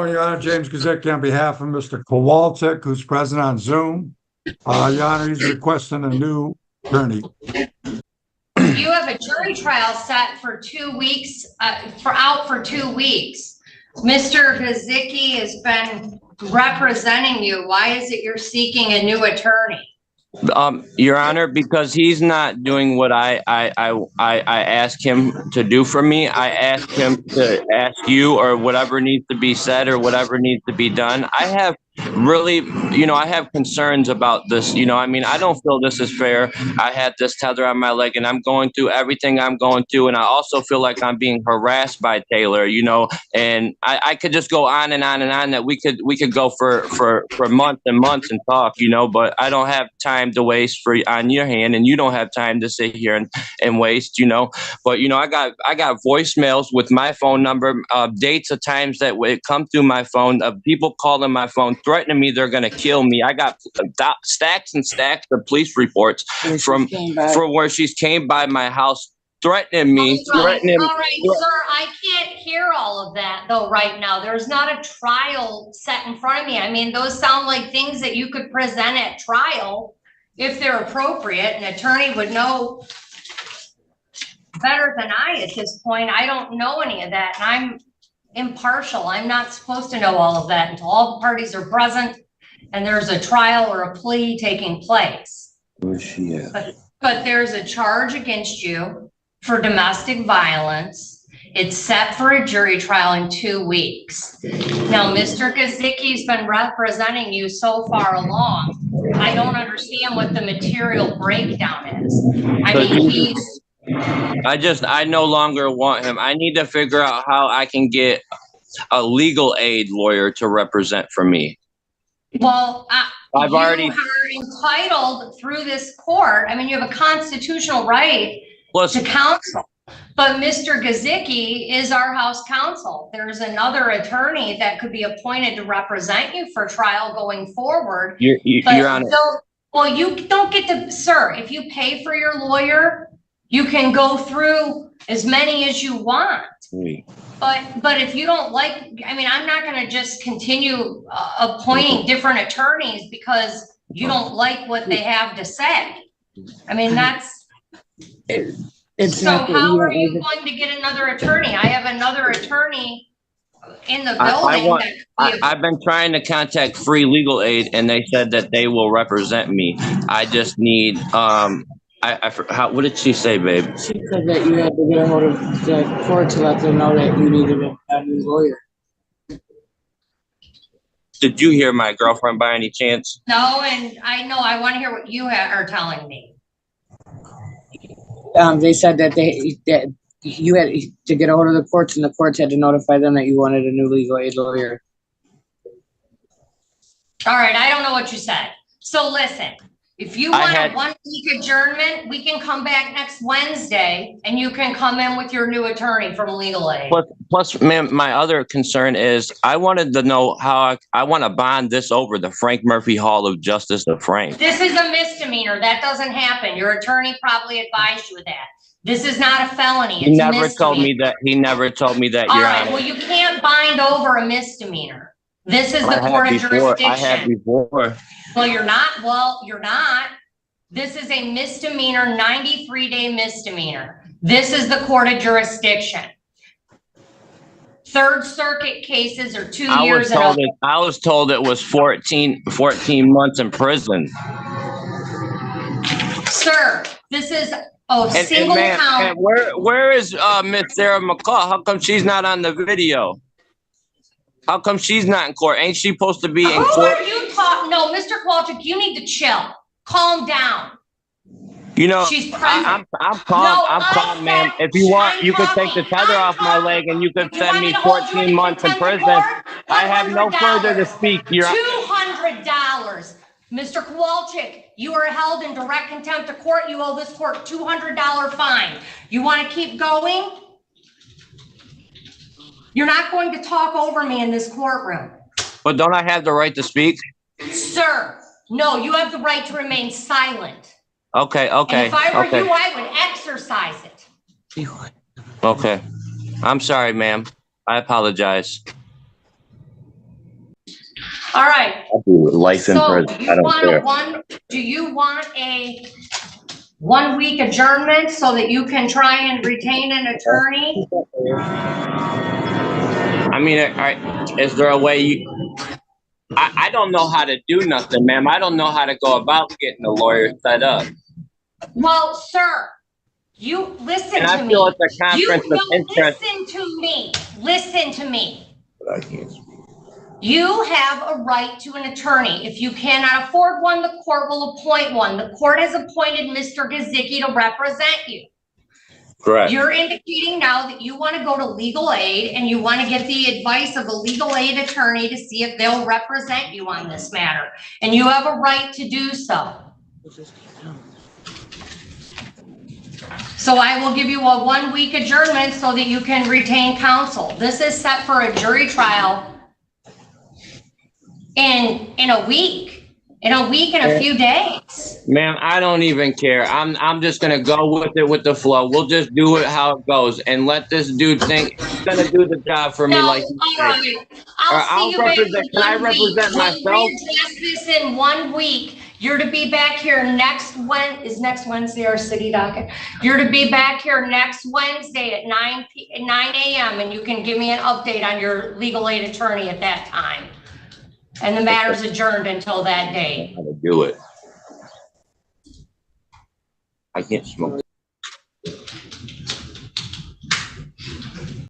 Morning, Your Honor. James Gazicki on behalf of Mr. Kowalczyk, who's present on Zoom. Your Honor, he's requesting a new attorney. You have a jury trial set for 2 weeks, for 2 weeks. Mr. Gazicki has been representing you. Why is it you're seeking a new attorney? Your Honor, because he's not doing what I asked him to do for me. I asked him to ask you or whatever needs to be said or whatever needs to be done. I have really, I have concerns about this. I mean, I don't feel this is fair. I had this tether on my leg and I'm going through everything I'm going through. And I also feel like I'm being harassed by Taylor, and I could just go on and on and on that we could go for months and months and talk, but I don't have time to waste on your hand, and you don't have time to sit here and waste, but I got voicemails with my phone number, dates of times that it come through my phone of people calling my phone, threatening me they're going to kill me. I got stacks and stacks of police reports from where she's came by my house, threatening me. All right, sir, I can't hear all of that though right now. There's not a trial set in front of me. I mean, those sound like things that you could present at trial if they're appropriate. An attorney would know better than I at this point. I don't know any of that, and I'm impartial. I'm not supposed to know all of that until all the parties are present and there's a trial or a plea taking place. Where's she at? But there's a charge against you for domestic violence. It's set for a jury trial in 2 weeks. Now, Mr. Gazicki's been representing you so far along. I don't understand what the material breakdown is. I mean, I no longer want him. I need to figure out how I can get a legal aid lawyer to represent for me. Well, you are entitled through this court. I mean, you have a constitutional right to counsel. But Mr. Gazicki is our house counsel. There's another attorney that could be appointed to represent you for trial going forward. Your Honor. Well, you don't get to, sir, if you pay for your lawyer, you can go through as many as you want. But if you don't like, I mean, I'm not going to just continue appointing different attorneys because you don't like what they have to say. I mean, that's... So how are you going to get another attorney? I have another attorney in the building. I've been trying to contact Free Legal Aid, and they said that they will represent me. I just need, what did she say, babe? She said that you had to get a hold of the court to let them know that you needed a new lawyer. Did you hear my girlfriend by any chance? No, and I know I want to hear what you are telling me. They said that you had to get a hold of the courts, and the courts had to notify them that you wanted a new legal aid lawyer. All right, I don't know what you said. So listen, if you want a 1 week adjournment, we can come back next Wednesday and you can come in with your new attorney from legal aid. Plus, ma'am, my other concern is I wanted to know how I want to bond this over the Frank Murphy Hall of Justice of Frank. This is a misdemeanor. That doesn't happen. Your attorney probably advised you of that. This is not a felony. It's he never told me that. He never told me that. All right. Well, you can't bind over a misdemeanor. This is the court of jurisdiction. I have before. Well, you're not. Well, you're not. This is a misdemeanor, 93-day misdemeanor. This is the court of jurisdiction. Third Circuit cases are 2 years. I was told it was 14 months in prison. Sir, this is a single count. And where is Miss Sarah McCall? How come she's not on the video? How come she's not in court? Ain't she supposed to be in court? Who are you talking? No, Mr. Kowalczyk, you need to chill. Calm down. She's present. I'm calm. I'm calm, ma'am. If you want, you could take the tether off my leg and you could send me 14 months in prison. I have no further to speak. You're $200. Mr. Kowalczyk, you are held in direct contempt of court. You owe this court $200 fine. You want to keep going? You're not going to talk over me in this courtroom. But don't I have the right to speak? Sir, no, you have the right to remain silent. Okay. And if I were you, I would exercise it. Okay. I'm sorry, ma'am. I apologize. All right. I'll do life in So prison. you I don't want care. do you want a 1 week adjournment so that you can try and retain an attorney? I mean, is there a way I don't know how to do nothing, ma'am. I don't know how to go about getting a lawyer set up. Well, sir, you listen And to I me. feel it's a conference of interest. Listen to me. Listen to me. But I can't speak. You have a right to an attorney. If you cannot afford one, the court will appoint one. The court has appointed Mr. Gazicki to represent you. Correct. You're indicating now that you want to go to legal aid and you want to get the advice of a legal aid attorney to see if they'll represent you on this matter. And you have a right to do so. So I will give you a 1 week adjournment so that you can retain counsel. This is set for a jury trial in a week. In a week and a few days. Ma'am, I don't even care. I'm just gonna go with it with the flow. We'll just do it how it goes and let this dude think he's gonna do the job for me like he's all right. I'll see you represent. Can I represent myself? We'll readjust this in 1 week. You're to be back here next Wednesday our city docket? You're to be back here next Wednesday at 9 a.m. and you can give me an update on your legal aid attorney at that time. And the matter's adjourned until that day. How to do it. I can't smoke.